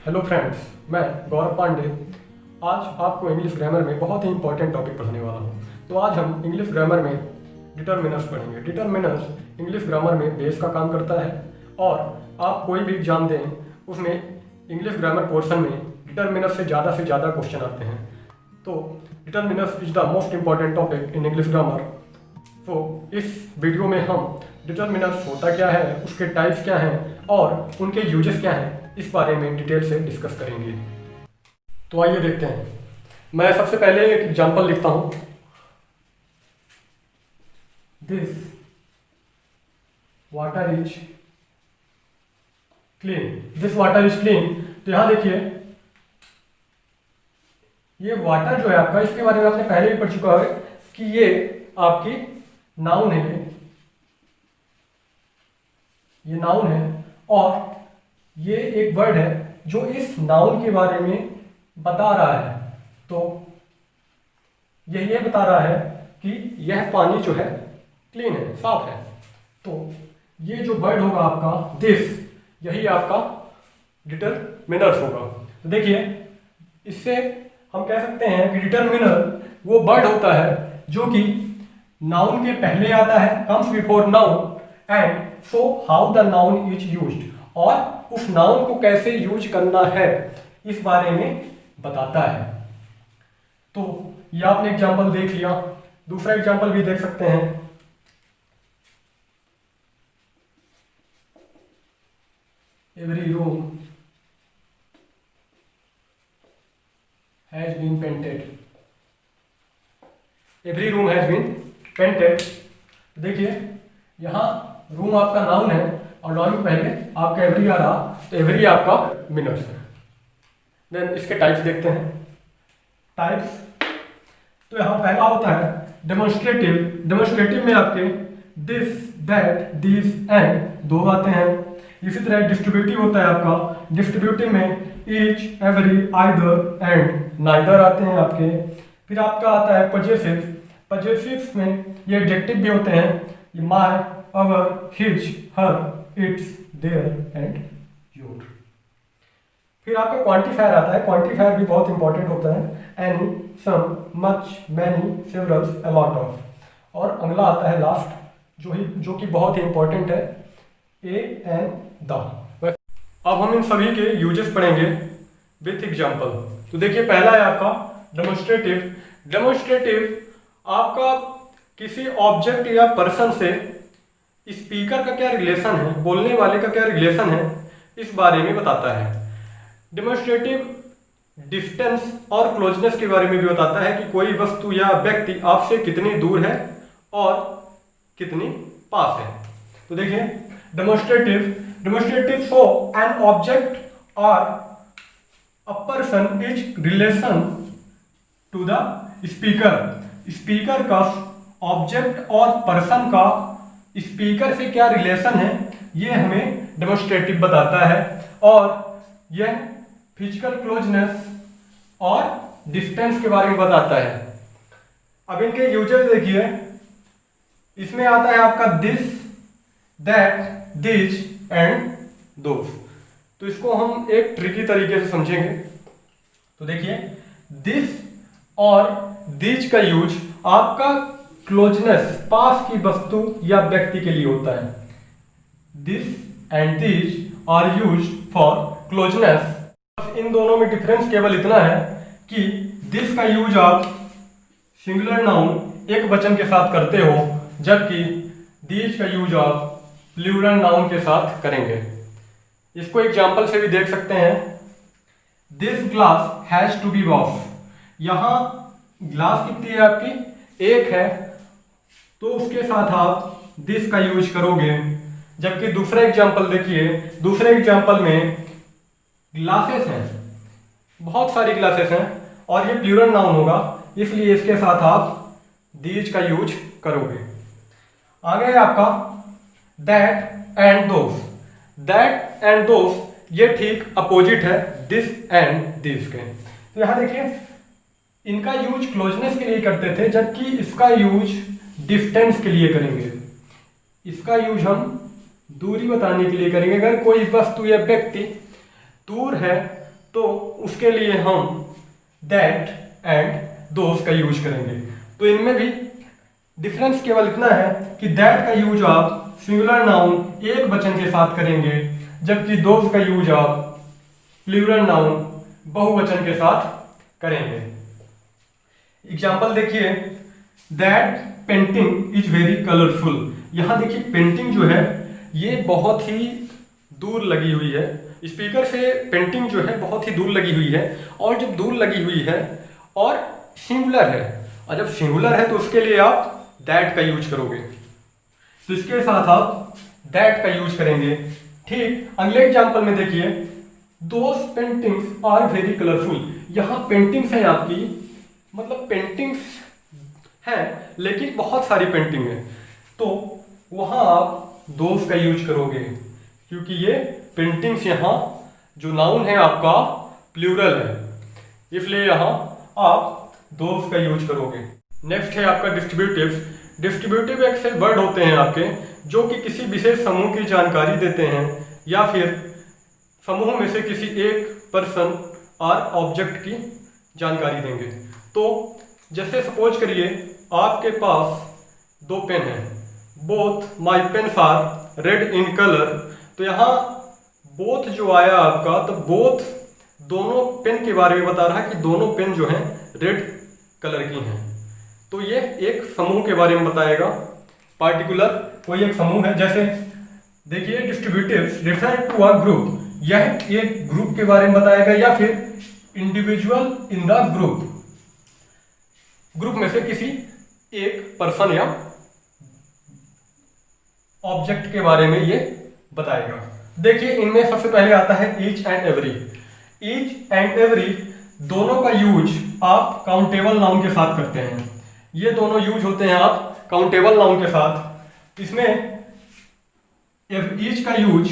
Hello friends, मैं गौरव पांडे आज आपको इंग्लिश ग्रामर में बहुत ही इंपॉर्टेंट टॉपिक पढ़ाने वाला हूँ। तो आज हम इंग्लिश ग्रामर में डिटरमिनर्स पढ़ेंगे। डिटरमिनर्स इंग्लिश ग्रामर में बेस का काम करता है और आप कोई भी एग्जाम दें उसमें इंग्लिश ग्रामर पोर्शन में डिटरमिनर्स से ज़्यादा क्वेश्चन आते हैं। तो determiners is the most important topic in English grammar. तो इस वीडियो में हम डिटरमिनर्स होता क्या है, उसके टाइप्स क्या हैं और उनके यूजेस क्या हैं, इस बारे में डिटेल से डिस्कस करेंगे। तो आइए देखते हैं। मैं सबसे पहले एक एग्जांपल लिखता हूं। This water is clean. This water is clean. तो यहां देखिए, ये वाटर जो है आपका, इसके बारे में आपने पहले भी पढ़ चुका है कि ये आपकी नाउन है। ये नाउन है और ये एक वर्ड है जो इस नाउन के बारे में बता रहा है। तो ये बता रहा है कि यह पानी जो है क्लीन है, साफ है। तो ये जो वर्ड होगा आपका दिस, यही आपका डिटरमिनर्स होगा। तो देखिए, इससे हम कह सकते हैं कि डिटरमिनर वो वर्ड होता है जो कि नाउन के पहले आता है, comes before noun, and show how the noun is used, और उस नाउन को कैसे यूज करना है इस बारे में बताता है। तो ये आपने एग्जांपल देख लिया। दूसरा एग्जांपल भी देख सकते हैं। Every room has been painted. Every room has been painted. देखिए, यहां रूम आपका नाउन है और नाउन के पहले आपका एवरी आ रहा, तो एवरी आपका मिनर्स है। देन इसके टाइप्स देखते हैं। टाइप्स, तो यहाँ पहला होता है डेमोन्स्ट्रेटिव। डेमोन्स्ट्रेटिव में आपके दिस, दैट, दिस, एंड दो आते हैं। इसी तरह डिस्ट्रीब्यूटिव होता है आपका। डिस्ट्रीब्यूटिव में each, every, either, and, neither आते हैं आपके। फिर आपका आता है पजेसिव। पजेसिव में ये एडजेक्टिव भी होते हैं, my, our, his, her, its, their, and your. फिर आपका क्वांटिफायर आता है। क्वांटिफायर भी बहुत इंपॉर्टेंट होता है। Any, some, much, many, several, a lot of. और अगला आता है लास्ट, जो कि बहुत ही इंपॉर्टेंट है, ए एंड द। अब हम इन सभी के यूजेस पढ़ेंगे विथ एग्जांपल। तो देखिए, पहला है आपका डेमोन्स्ट्रेटिव। डेमोन्स्ट्रेटिव आपका किसी ऑब्जेक्ट या पर्सन से स्पीकर का क्या रिलेशन है, बोलने वाले का क्या रिलेशन है, इस बारे में बताता है। डेमोन्स्ट्रेटिव डिस्टेंस और क्लोजनेस के बारे में भी बताता है कि कोई वस्तु या व्यक्ति आपसे कितनी दूर है और कितनी पास है। तो देखिए, डेमोन्स्ट्रेटिव शो एन ऑब्जेक्ट और a person is relation to the speaker. Speaker का ऑब्जेक्ट और पर्सन का स्पीकर से क्या रिलेशन है, ये हमें डेमोन्स्ट्रेटिव बताता है। और यह फिजिकल क्लोजनेस और डिस्टेंस के बारे में बताता है। अब इनके यूजेस देखिए, इसमें आता है आपका this, that, this, and those. तो इसको हम एक ट्रिकी तरीके से समझेंगे। तो देखिए, दिस और दिस का यूज आपका क्लोजनेस, पास की वस्तु या व्यक्ति के लिए होता है। This and this are used for closeness. इन दोनों में डिफरेंस केवल इतना है कि दिस का यूज आप सिंगुलर नाउन, एक वचन के साथ करते हो, जबकि दिस का यूज आप प्लूरल नाउन के साथ करेंगे। इसको एग्जांपल से भी देख सकते हैं। This glass has to be wash. यहां ग्लास कितनी है आपकी, एक है, तो उसके साथ आप दिस का यूज करोगे। जबकि दूसरा एग्जांपल देखिए, दूसरे एग्जांपल में ग्लासेस हैं, बहुत सारी ग्लासेस हैं और ये प्लूरल नाउन होगा, इसलिए इसके साथ आप दीज का यूज करोगे। आगे है आपका that and those. That and those ये ठीक अपोजिट है दिस एंड दिस के। तो यहां देखिए, इनका यूज क्लोजनेस के लिए करते थे, जबकि इसका यूज डिस्टेंस के लिए करेंगे। इसका यूज हम दूरी बताने के लिए करेंगे। अगर कोई वस्तु या व्यक्ति दूर है तो उसके लिए हम दैट एंड दोस का यूज करेंगे। तो इनमें भी डिफरेंस केवल इतना है कि दैट का यूज आप सिंगुलर नाउन एक वचन के साथ करेंगे, जबकि दोस का यूज आप प्लूरल नाउन बहुवचन के साथ करेंगे। एग्जाम्पल देखिए, that painting is very colourful. यहां देखिए पेंटिंग जो है ये बहुत ही दूर लगी हुई है, स्पीकर से पेंटिंग जो है बहुत ही दूर लगी हुई है, और जब दूर लगी हुई है और सिंगुलर है, और जब सिंगुलर है तो उसके लिए आप दैट का यूज करोगे, तो इसके साथ आप दैट का यूज करेंगे। ठीक अगले एग्जाम्पल में देखिए, दोस पेंटिंग्स आर वेरी कलरफुल। यहाँ पेंटिंग्स है आपकी, मतलब पेंटिंग्स है लेकिन बहुत सारी पेंटिंग है, तो वहां आप दोस का यूज करोगे, क्योंकि ये पेंटिंग्स यहाँ जो नाउन है आपका प्लूरल है, इसलिए यहाँ आप दोस का यूज करोगे। नेक्स्ट है आपका डिस्ट्रीब्यूटिव्स। डिस्ट्रीब्यूटिव एक से वर्ड होते हैं आपके जो कि किसी विशेष समूह की जानकारी देते हैं या फिर समूह में से किसी एक पर्सन और ऑब्जेक्ट की जानकारी देंगे। तो जैसे सपोज करिए आपके पास दो पेन हैं, both my pens are red in colour. तो यहाँ बोथ जो आया आपका, तो बोथ दोनों पेन के बारे में बता रहा है कि दोनों पेन जो हैं रेड कलर की हैं। तो ये एक समूह के बारे में बताएगा, पार्टिकुलर कोई एक समूह है। जैसे देखिए डिस्ट्रीब्यूटिव्स रिफर टू अ ग्रुप, यह एक ग्रुप के बारे में बताएगा, या फिर individual in the group, group में से किसी एक पर्सन या ऑब्जेक्ट के बारे में ये बताएगा। देखिए इनमें सबसे पहले आता है each and every. Each and every दोनों का यूज आप काउंटेबल नाउन के साथ करते हैं, ये दोनों यूज होते हैं आप काउंटेबल नाउन के साथ। इसमें ईच का use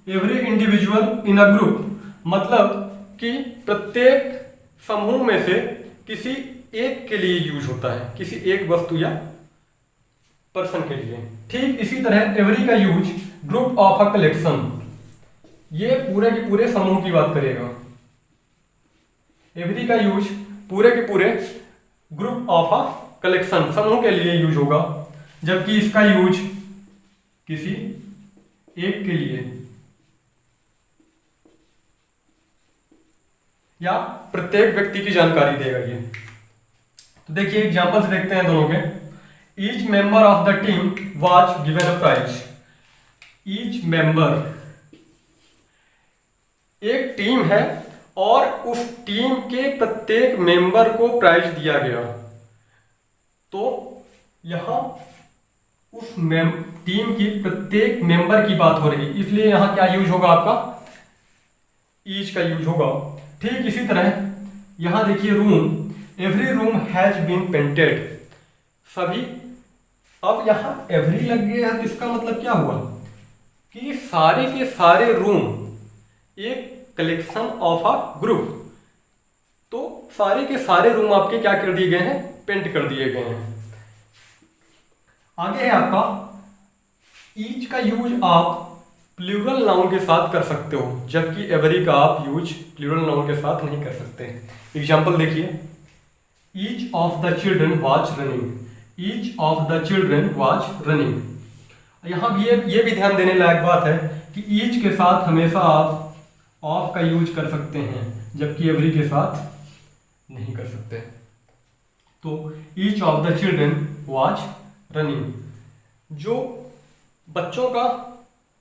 every individual in a group, मतलब कि प्रत्येक समूह में से किसी एक के लिए यूज होता है, किसी एक वस्तु या पर्सन के लिए। ठीक इसी तरह एवरी का use group of a collection, ये पूरे के पूरे समूह की बात करेगा। एवरी का यूज पूरे के पूरे ग्रुप ऑफ अ कलेक्शन, समूह के लिए यूज होगा, जबकि इसका यूज किसी एक के लिए या प्रत्येक व्यक्ति की जानकारी देगा ये। तो देखिए एग्जांपल्स देखते हैं दोनों के। Each member of the team was given a prize. Each member, एक टीम है और उस टीम के प्रत्येक मेंबर को प्राइज दिया गया। तो यहां उस टीम की प्रत्येक मेंबर की बात हो रही, इसलिए यहां क्या यूज होगा आपका, ईच का यूज होगा। ठीक इसी तरह यहां देखिए room, every room has been painted, सभी। अब यहां एवरी लग गया है तो इसका मतलब क्या हुआ कि सारे के सारे रूम एक कलेक्शन ऑफ अ ग्रुप, तो सारे के सारे रूम आपके क्या कर दिए गए हैं, पेंट कर दिए गए हैं। आगे है आपका ईच का यूज आप प्लूरल नाउन के साथ कर सकते हो, जबकि एवरी का आप यूज प्लूरल नाउन के साथ नहीं कर सकते। एग्जांपल देखिए, each of the children was running. Each of the children was running. यहाँ भी ये भी ध्यान देने लायक बात है कि ईच के साथ हमेशा आप ऑफ का यूज कर सकते हैं, जबकि एवरी के साथ नहीं कर सकते। तो each of the children was running, जो बच्चों का,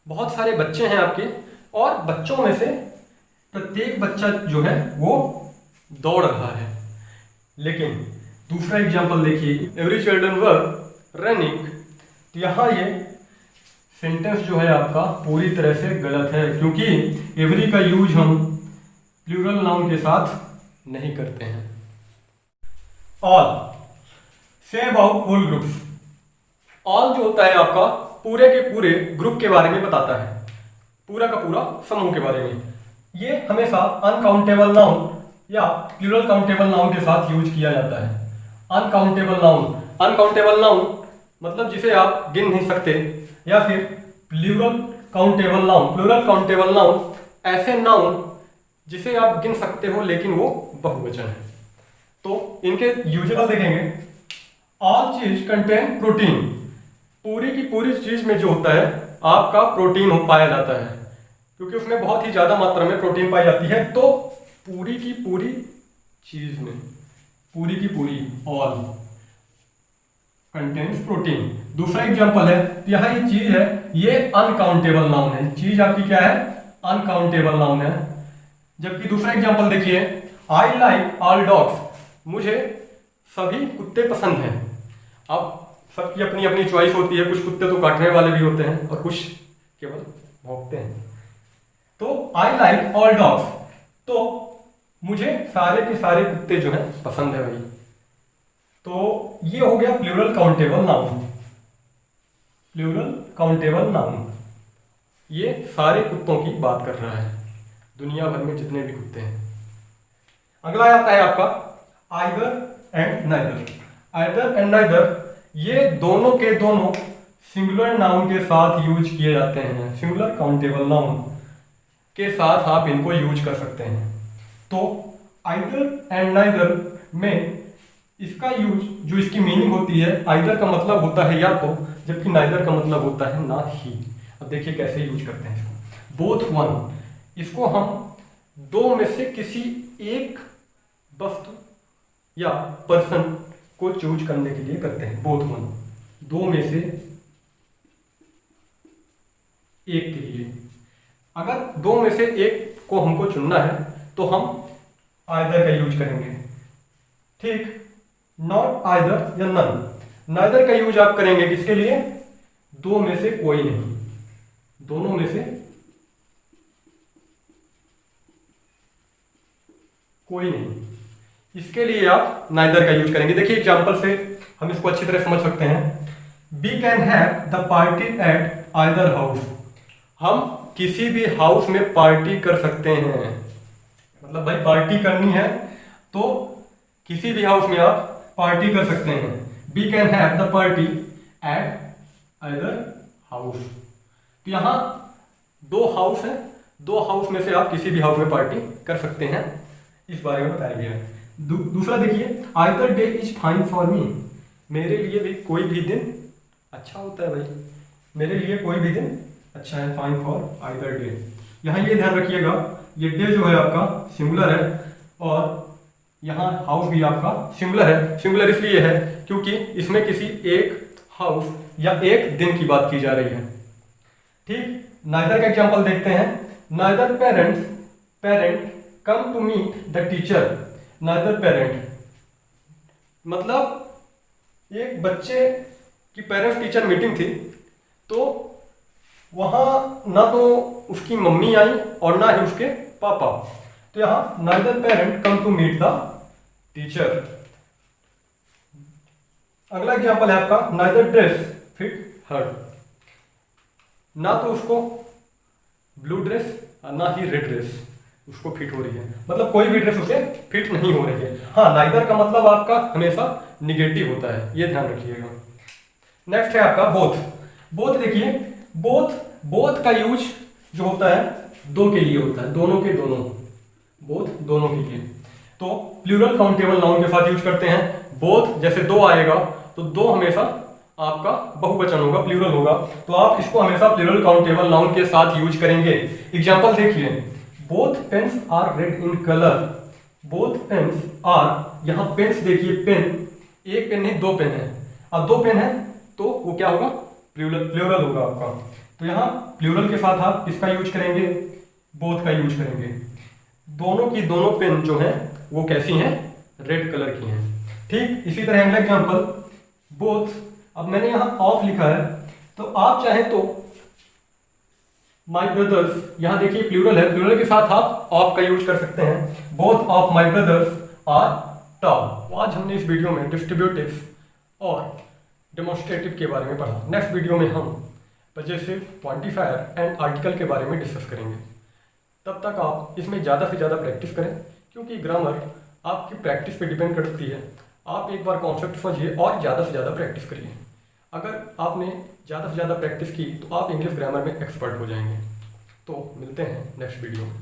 बहुत सारे बच्चे हैं आपके, और बच्चों में से प्रत्येक बच्चा जो है वो दौड़ रहा है। लेकिन दूसरा एग्जांपल देखिए, एवरी चिल्ड्रन वर रनिंग। तो यहाँ ये सेंटेंस जो है आपका पूरी तरह से गलत है, क्योंकि एवरी का यूज हम प्लूरल नाउन के साथ नहीं करते हैं। All, say about whole groups. All जो होता है आपका पूरे के पूरे ग्रुप के बारे में बताता है, पूरा का पूरा समूह के बारे में। ये हमेशा अनकाउंटेबल नाउन या प्लूरल काउंटेबल नाउन के साथ यूज किया जाता है। अनकाउंटेबल नाउन, अनकाउंटेबल नाउन मतलब जिसे आप गिन नहीं सकते, या फिर plural countable noun. Plural countable noun ऐसे नाउन जिसे आप गिन सकते हो लेकिन वो बहुवचन है। तो इनके यूजुअल देखेंगे, ऑल चीज कंटेन प्रोटीन, पूरी की पूरी चीज में जो होता है आपका प्रोटीन हो पाया जाता है, क्योंकि उसमें बहुत ही ज्यादा मात्रा में प्रोटीन पाई जाती है। तो पूरी की पूरी चीज में, पूरी की पूरी ऑल कंटेन्स प्रोटीन। दूसरा एग्जांपल है, यहाँ ये चीज है, ये अनकाउंटेबल नाउन है, चीज आपकी क्या है, अनकाउंटेबल नाउन है। जबकि दूसरा एग्जांपल देखिए, आई लाइक ऑल डॉग्स, मुझे सभी कुत्ते पसंद हैं। अब सबकी अपनी अपनी चॉइस होती है, कुछ कुत्ते तो काटने वाले भी होते हैं और कुछ केवल भौंकते हैं। तो आई लाइक ऑल डॉग्स, तो मुझे सारे के सारे कुत्ते जो हैं पसंद है भाई। तो ये हो गया plural countable noun. Plural countable noun ये सारे कुत्तों की बात कर रहा है, दुनिया भर में जितने भी कुत्ते हैं। अगला आता है आपका either and neither. Either and neither ये दोनों के दोनों सिंगुलर नाउन के साथ यूज किए जाते हैं। सिंगुलर काउंटेबल नाउन के साथ आप इनको यूज कर सकते हैं। तो आइदर एंड नाइदर में इसका यूज, जो इसकी मीनिंग होती है, आइदर का मतलब होता है या तो, जबकि नाइदर का मतलब होता है ना ही। अब देखिए कैसे यूज करते हैं इसको। बोथ वन, इसको हम दो में से किसी एक वस्तु या पर्सन को चूज करने के लिए करते हैं। बोथ वन, दो में से एक के लिए। अगर दो में से एक को हमको चुनना है तो हम आइदर का यूज करेंगे। ठीक, नॉट आइदर या नन। नाइदर का यूज आप करेंगे किसके लिए, दो में से कोई नहीं, दोनों में से कोई नहीं, इसके लिए आप नाइदर का यूज करेंगे। देखिए एग्जांपल से हम इसको अच्छी तरह समझ सकते हैं। We can have the party at either house, हम किसी भी हाउस में पार्टी कर सकते हैं। मतलब भाई पार्टी करनी है तो किसी भी हाउस में आप पार्टी कर सकते हैं। We can have the party at either house. तो यहाँ दो हाउस है, दो हाउस में से आप किसी भी हाउस में पार्टी कर सकते हैं, इस बारे में बताया गया है। दूसरा देखिए, either day is fine for me, मेरे लिए भी कोई भी दिन अच्छा होता है भाई, मेरे लिए कोई भी दिन अच्छा है, फाइन फॉर आइदर डे। यहाँ ये ध्यान रखिएगा, ये डे जो है आपका सिंगुलर है और यहाँ हाउस भी आपका सिंगुलर है। सिंगुलर इसलिए है क्योंकि इसमें किसी एक हाउस या एक दिन की बात की जा रही है। ठीक, नाइदर का एग्जांपल देखते हैं। Neither parent come to meet the teacher. Neither parent मतलब एक बच्चे की पेरेंट्स टीचर मीटिंग थी, तो वहां ना तो उसकी मम्मी आई और ना ही उसके पापा। तो यहां neither parent come to meet the teacher. अगला एग्जांपल है आपका, नाइदर ड्रेस फिट हर, ना तो उसको ब्लू ड्रेस और ना ही रेड ड्रेस उसको फिट हो रही है, मतलब कोई भी ड्रेस उसे फिट नहीं हो रही है। हाँ, नाइदर का मतलब आपका हमेशा निगेटिव होता है, ये ध्यान रखिएगा। नेक्स्ट है आपका बोथ। बोथ देखिए, बोथ का यूज जो होता है दो के लिए होता है, दोनों के दोनों, बोथ दोनों के लिए। तो प्लूरल काउंटेबल नाउन के साथ यूज करते हैं। बोथ जैसे दो आएगा तो दो हमेशा आपका बहुवचन होगा, प्लूरल होगा, तो आप इसको हमेशा प्लूरल काउंटेबल नाउन के साथ यूज करेंगे। एग्जांपल देखिए, both pens are red in colour. Both pens are, यहाँ पेन्स देखिए, पेन एक पेन नहीं दो पेन है, अब दो पेन है तो वो क्या होगा, प्लूरल होगा आपका। तो यहाँ प्लूरल के साथ आप इसका यूज करेंगे, बोथ का यूज करेंगे। दोनों की दोनों पेन जो हैं वो कैसी हैं, रेड कलर की हैं। ठीक, इसी तरह अगला एग्जांपल बोथ। अब मैंने यहाँ ऑफ लिखा है, तो आप चाहें तो माई ब्रदर्स, यहाँ देखिए प्लूरल है, प्लूरल के साथ आप ऑफ का यूज कर सकते हैं। Both of my brothers are tall. तो आज हमने इस वीडियो में डिस्ट्रीब्यूटिव्स और डेमोन्स्ट्रेटिव के बारे में पढ़ा। नेक्स्ट वीडियो में हम पजेसिव, क्वांटिफायर एंड आर्टिकल के बारे में डिस्कस करेंगे। तब तक आप इसमें ज़्यादा से ज़्यादा प्रैक्टिस करें, क्योंकि ग्रामर आपकी प्रैक्टिस पे डिपेंड करती है। आप एक बार कॉन्सेप्ट समझिए और ज़्यादा से ज़्यादा प्रैक्टिस करिए। अगर आपने ज़्यादा से ज़्यादा प्रैक्टिस की तो आप इंग्लिश ग्रामर में एक्सपर्ट हो जाएंगे। तो मिलते हैं नेक्स्ट वीडियो में।